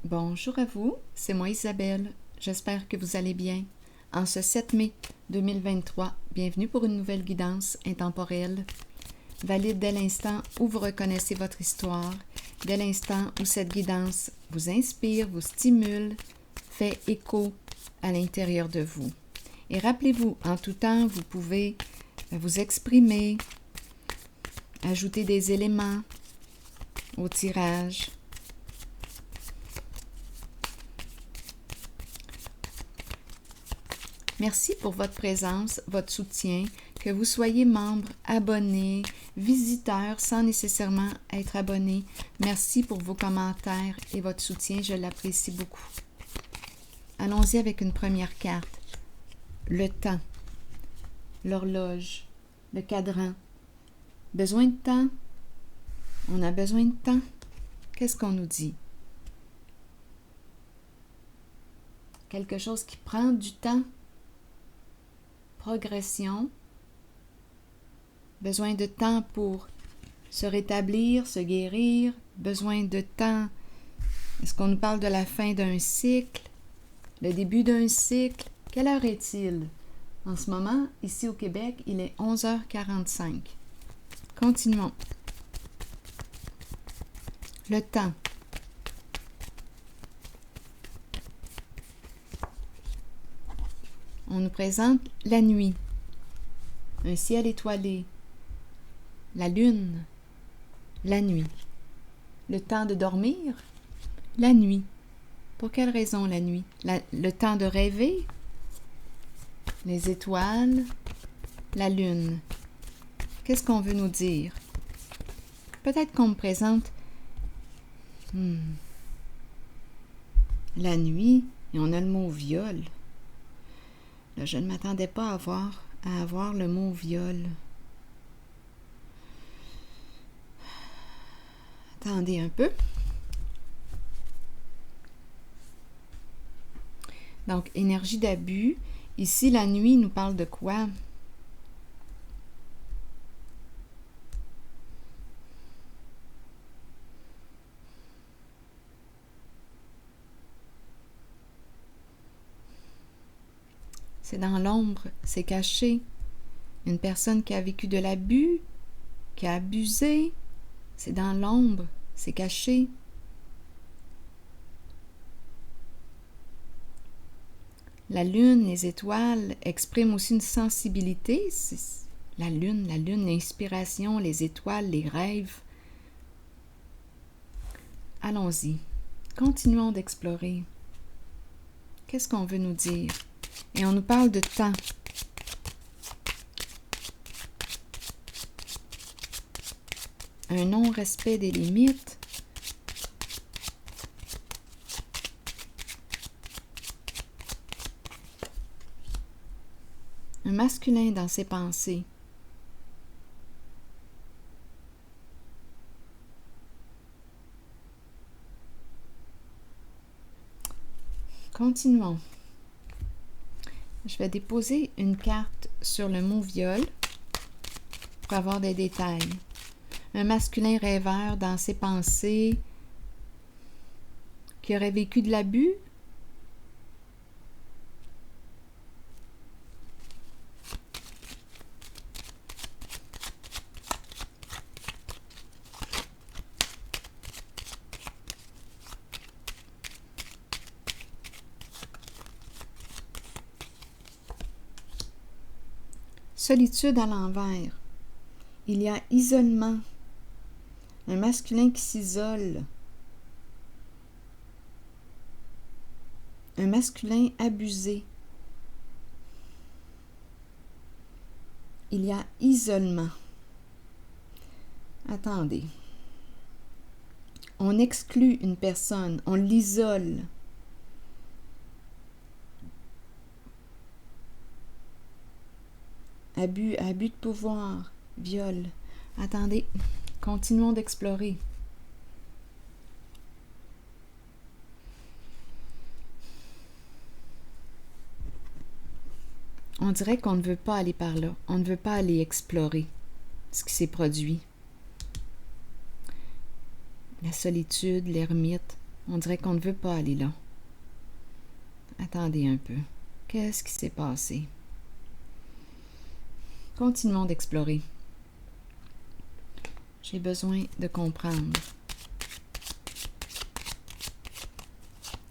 Bonjour à vous, c'est moi Isabelle. J'espère que vous allez bien. En ce 7 mai 2023, bienvenue pour une nouvelle guidance intemporelle, valide dès l'instant où vous reconnaissez votre histoire, dès l'instant où cette guidance vous inspire, vous stimule, fait écho à l'intérieur de vous. Et rappelez-vous, en tout temps, vous pouvez vous exprimer, ajouter des éléments au tirage. Merci pour votre présence, votre soutien, que vous soyez membre, abonné, visiteur sans nécessairement être abonné. Merci pour vos commentaires et votre soutien, je l'apprécie beaucoup. Allons-y avec une première carte. Le temps, l'horloge, le cadran. Besoin de temps? On a besoin de temps? Qu'est-ce qu'on nous dit? Quelque chose qui prend du temps? Progression, besoin de temps pour se rétablir, se guérir, besoin de temps. Est-ce qu'on nous parle de la fin d'un cycle, le début d'un cycle? Quelle heure est-il? En ce moment, ici au Québec, il est 11h45. Continuons. Le temps. On nous présente la nuit, un ciel étoilé, la lune, la nuit. Le temps de dormir, la nuit. Pour quelle raison la nuit? Le temps de rêver, les étoiles, la lune. Qu'est-ce qu'on veut nous dire? Peut-être qu'on me présente la nuit et on a le mot viol. Là, je ne m'attendais pas à avoir le mot viol. Attendez un peu. Donc, énergie d'abus. Ici, la nuit nous parle de quoi? C'est dans l'ombre, c'est caché. Une personne qui a vécu de l'abus, qui a abusé, c'est dans l'ombre, c'est caché. La lune, les étoiles expriment aussi une sensibilité. La lune, l'inspiration, les étoiles, les rêves. Allons-y, continuons d'explorer. Qu'est-ce qu'on veut nous dire? Et on nous parle de temps. Un non-respect des limites. Un masculin dans ses pensées. Continuons. Je vais déposer une carte sur le mot viol pour avoir des détails. Un masculin rêveur dans ses pensées qui aurait vécu de l'abus. Solitude à l'envers. Il y a isolement. Un masculin qui s'isole. Un masculin abusé. Il y a isolement. Attendez. On exclut une personne, on l'isole. Abus de pouvoir, viol. Attendez, continuons d'explorer. On dirait qu'on ne veut pas aller par là. On ne veut pas aller explorer ce qui s'est produit. La solitude, l'ermite. On dirait qu'on ne veut pas aller là. Attendez un peu. Qu'est-ce qui s'est passé? Continuons d'explorer. J'ai besoin de comprendre.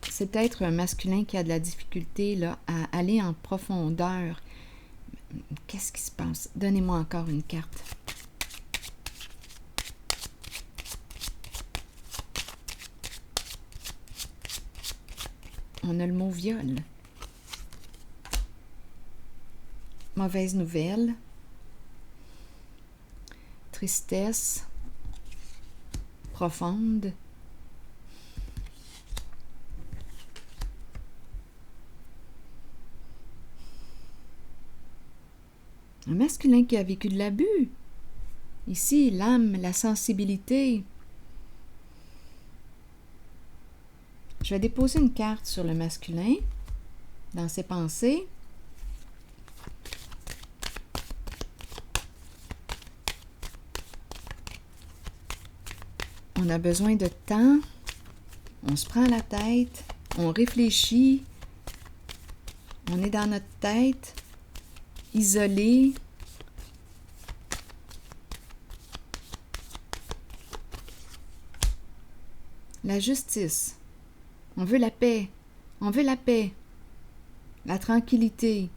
C'est peut-être un masculin qui a de la difficulté là, à aller en profondeur. Qu'est-ce qui se passe? Donnez-moi encore une carte. On a le mot viol. Mauvaise nouvelle. Tristesse. Profonde. Un masculin qui a vécu de l'abus. Ici, l'âme, la sensibilité. Je vais déposer une carte sur le masculin, dans ses pensées. On a besoin de temps. On se prend la tête. On réfléchit. On est dans notre tête. Isolé. La justice. On veut la paix. On veut la paix. La tranquillité.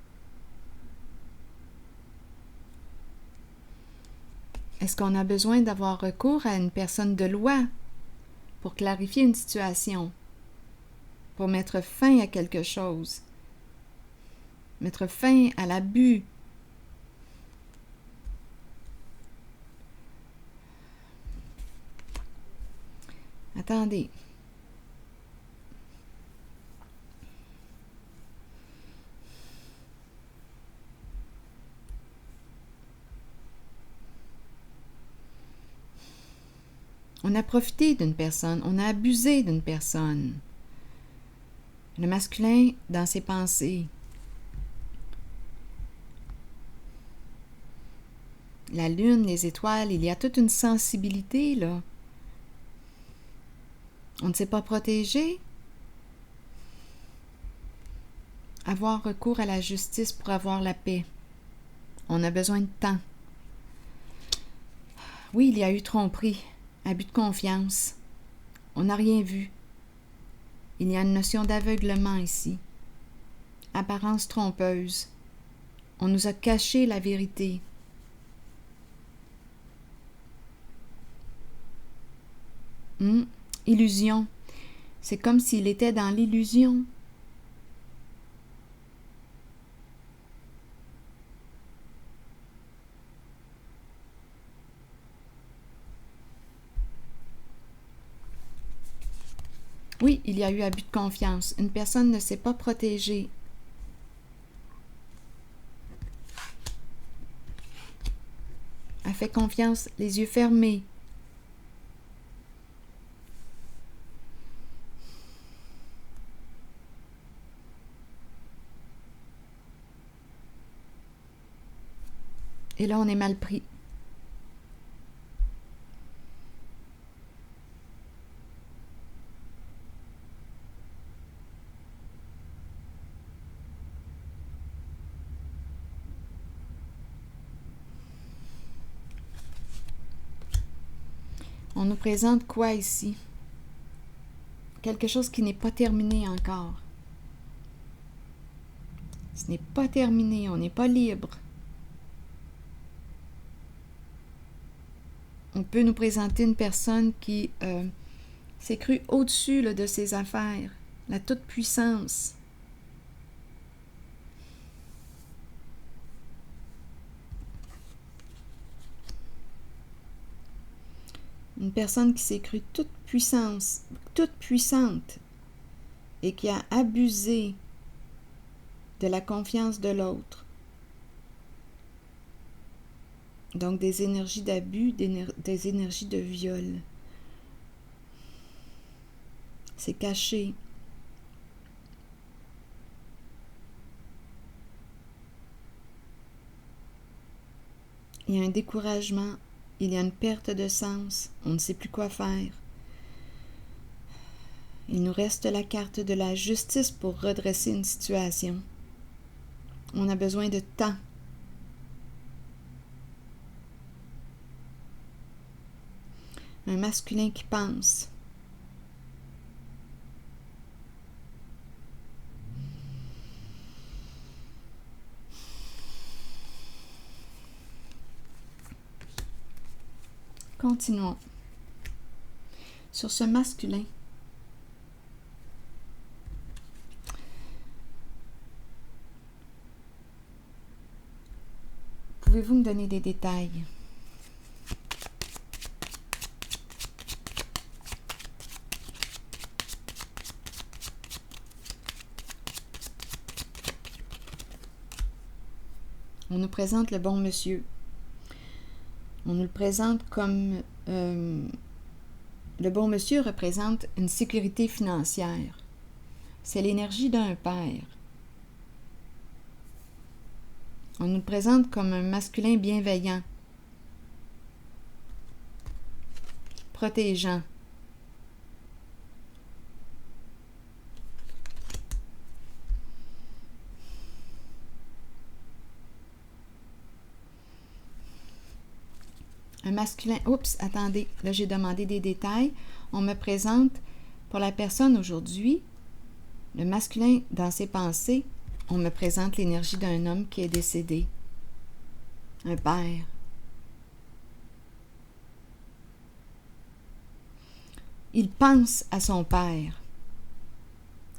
Est-ce qu'on a besoin d'avoir recours à une personne de loi pour clarifier une situation, pour mettre fin à quelque chose, mettre fin à l'abus? Attendez. On a profité d'une personne, on a abusé d'une personne. Le masculin dans ses pensées. La lune, les étoiles, il y a toute une sensibilité, là. On ne s'est pas protégé. Avoir recours à la justice pour avoir la paix. On a besoin de temps. Oui, il y a eu tromperie, abus de confiance. On n'a rien vu. Il y a une notion d'aveuglement ici. Apparence trompeuse. On nous a caché la vérité. Illusion. C'est comme s'il était dans l'illusion. Oui, il y a eu abus de confiance. Une personne ne s'est pas protégée. A fait confiance, les yeux fermés. Et là, on est mal pris. On nous présente quoi ici? Quelque chose qui n'est pas terminé encore. Ce n'est pas terminé, on n'est pas libre. On peut nous présenter une personne qui s'est crue au-dessus de ses affaires, la toute-puissance. Une personne qui s'est crue toute puissante et qui a abusé de la confiance de l'autre. Donc des énergies d'abus, des énergies de viol. C'est caché. Il y a un découragement, il y a une perte de sens, on ne sait plus quoi faire. Il nous reste la carte de la justice pour redresser une situation. On a besoin de temps. Un masculin qui pense. Continuons. Sur ce masculin, pouvez-vous me donner des détails? On nous présente le bon monsieur. On nous le présente comme... le bon monsieur représente une sécurité financière. C'est l'énergie d'un père. On nous le présente comme un masculin bienveillant, protégeant. Un masculin... Oups, attendez, là j'ai demandé des détails. On me présente, pour la personne aujourd'hui, le masculin dans ses pensées, on me présente l'énergie d'un homme qui est décédé. Un père. Il pense à son père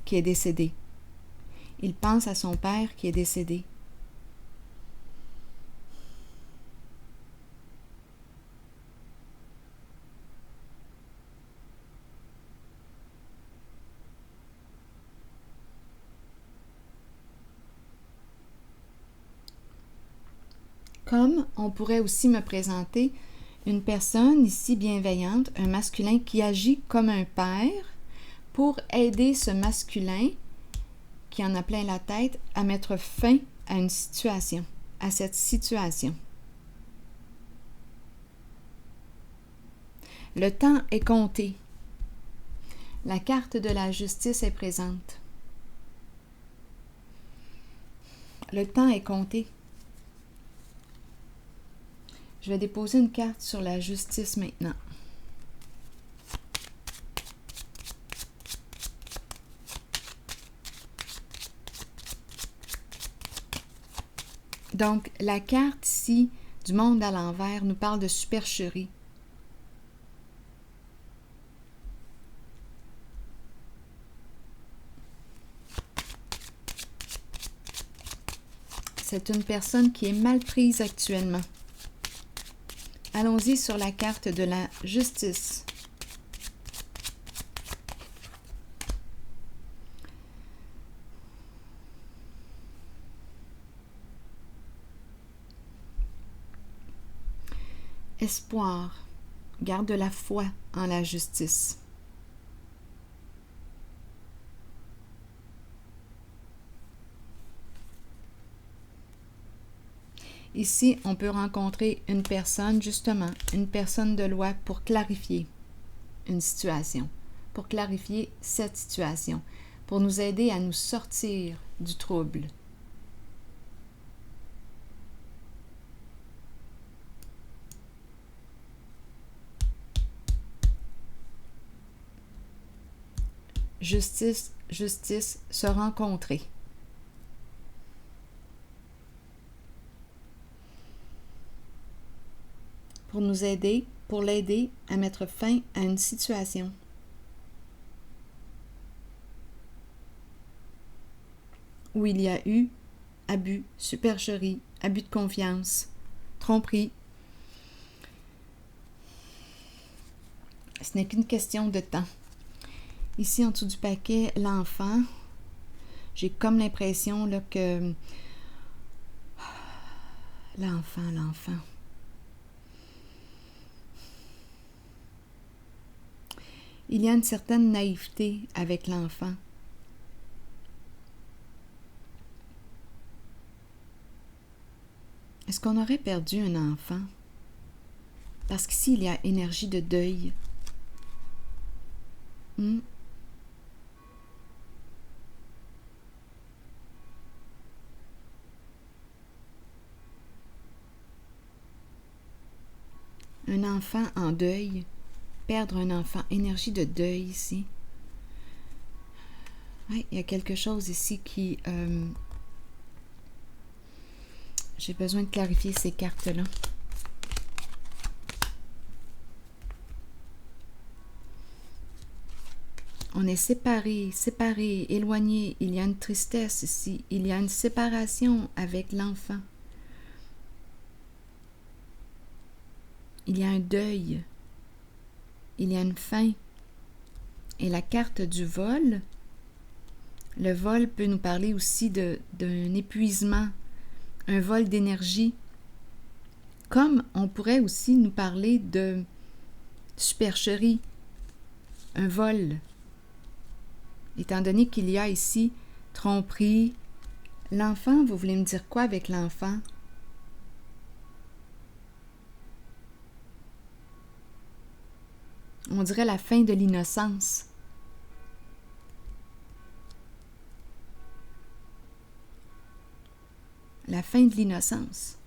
qui est décédé. Il pense à son père qui est décédé. Comme on pourrait aussi me présenter une personne ici bienveillante, un masculin qui agit comme un père pour aider ce masculin qui en a plein la tête à mettre fin à une situation, à cette situation. Le temps est compté. La carte de la justice est présente. Le temps est compté. Je vais déposer une carte sur la justice maintenant. Donc, la carte ici du monde à l'envers nous parle de supercherie. C'est une personne qui est mal prise actuellement. Allons-y sur la carte de la justice. Espoir. Garde la foi en la justice. Ici, on peut rencontrer une personne, justement, une personne de loi pour clarifier une situation, pour clarifier cette situation, pour nous aider à nous sortir du trouble. Justice, justice, se rencontrer. Pour nous aider, pour l'aider à mettre fin à une situation. Où il y a eu abus, supercherie, abus de confiance, tromperie. Ce n'est qu'une question de temps. Ici, en dessous du paquet, l'enfant, j'ai comme l'impression là, que... L'enfant. Il y a une certaine naïveté avec l'enfant. Est-ce qu'on aurait perdu un enfant? Parce qu'ici, il y a énergie de deuil. un enfant en deuil. Perdre un enfant. Énergie de deuil ici. Oui, il y a quelque chose ici qui... j'ai besoin de clarifier ces cartes-là. On est séparés, éloignés. Il y a une tristesse ici. Il y a une séparation avec l'enfant. Il y a un deuil. Il y a une fin. Et la carte du vol, le vol peut nous parler aussi d'un épuisement, un vol d'énergie. Comme on pourrait aussi nous parler de supercherie, un vol. Étant donné qu'il y a ici tromperie, l'enfant, vous voulez me dire quoi avec l'enfant? On dirait la fin de l'innocence. La fin de l'innocence.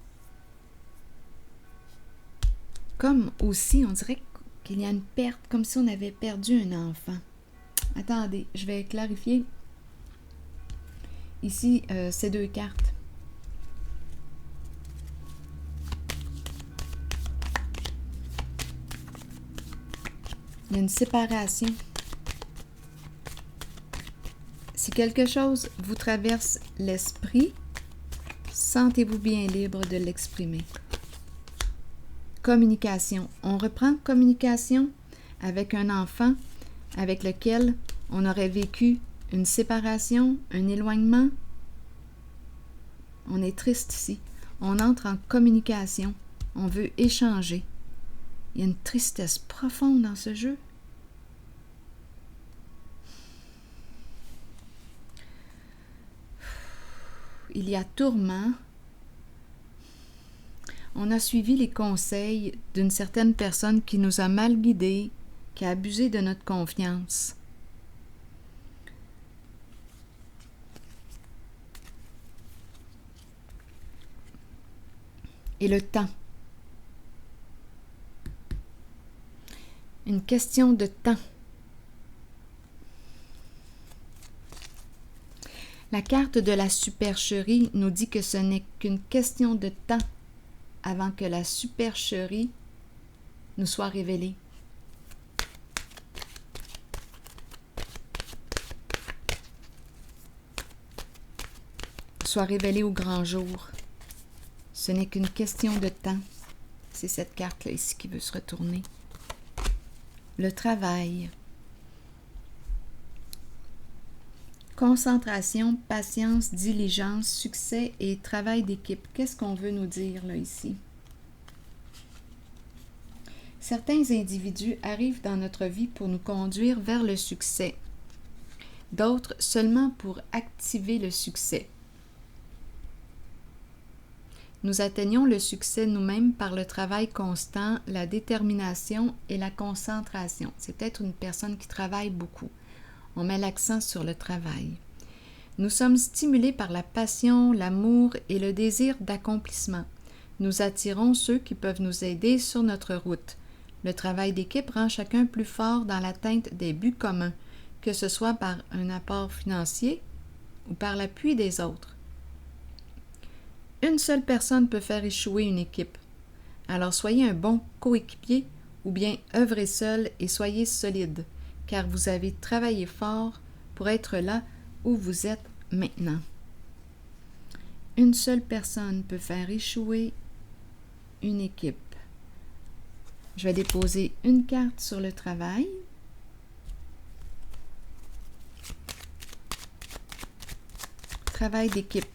Comme aussi, on dirait qu'il y a une perte, comme si on avait perdu un enfant. Attendez, je vais clarifier ici ces deux cartes. Il y a une séparation. Si quelque chose vous traverse l'esprit, sentez-vous bien libre de l'exprimer. Communication. On reprend communication avec un enfant avec lequel on aurait vécu une séparation, un éloignement. On est triste ici. On entre en communication. On veut échanger. Il y a une tristesse profonde dans ce jeu. Il y a tourment. On a suivi les conseils d'une certaine personne qui nous a mal guidés, qui a abusé de notre confiance. Et le temps. Une question de temps. La carte de la supercherie nous dit que ce n'est qu'une question de temps avant que la supercherie nous soit révélée. Soit révélée au grand jour. Ce n'est qu'une question de temps. C'est cette carte-là ici qui veut se retourner. Le travail. Concentration, patience, diligence, succès et travail d'équipe. Qu'est-ce qu'on veut nous dire là ici? Certains individus arrivent dans notre vie pour nous conduire vers le succès. D'autres seulement pour activer le succès. Nous atteignons le succès nous-mêmes par le travail constant, la détermination et la concentration. C'est peut-être une personne qui travaille beaucoup. On met l'accent sur le travail. Nous sommes stimulés par la passion, l'amour et le désir d'accomplissement. Nous attirons ceux qui peuvent nous aider sur notre route. Le travail d'équipe rend chacun plus fort dans l'atteinte des buts communs, que ce soit par un apport financier ou par l'appui des autres. Une seule personne peut faire échouer une équipe. Alors soyez un bon coéquipier ou bien œuvrez seul et soyez solide, car vous avez travaillé fort pour être là où vous êtes maintenant. Une seule personne peut faire échouer une équipe. Je vais déposer une carte sur le travail. Travail d'équipe.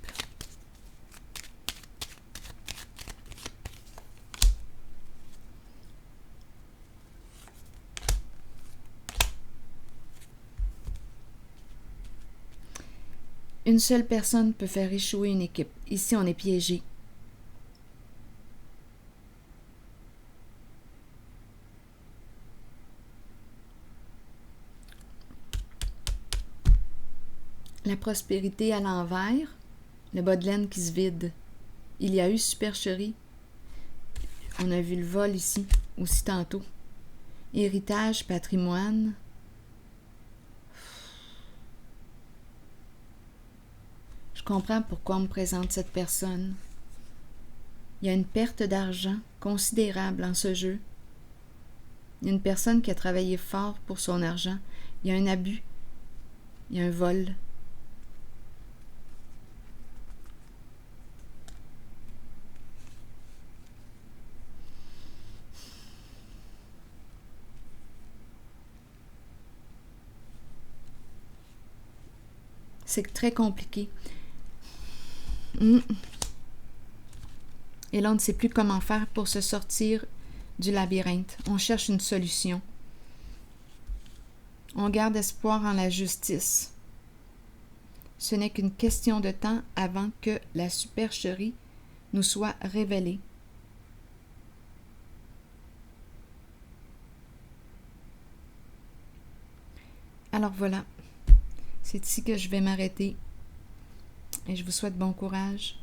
Une seule personne peut faire échouer une équipe. Ici, on est piégé. La prospérité à l'envers, le bas de laine qui se vide. Il y a eu supercherie. On a vu le vol ici. aussi tantôt. Héritage, patrimoine. Je comprends pourquoi on me présente cette personne. Il y a une perte d'argent considérable en ce jeu. Il y a une personne qui a travaillé fort pour son argent. Il y a un abus. Il y a un vol. C'est très compliqué. Et là, on ne sait plus comment faire pour se sortir du labyrinthe. On cherche une solution. On garde espoir en la justice. Ce n'est qu'une question de temps avant que la supercherie nous soit révélée. Alors voilà, c'est ici que je vais m'arrêter et je vous souhaite bon courage.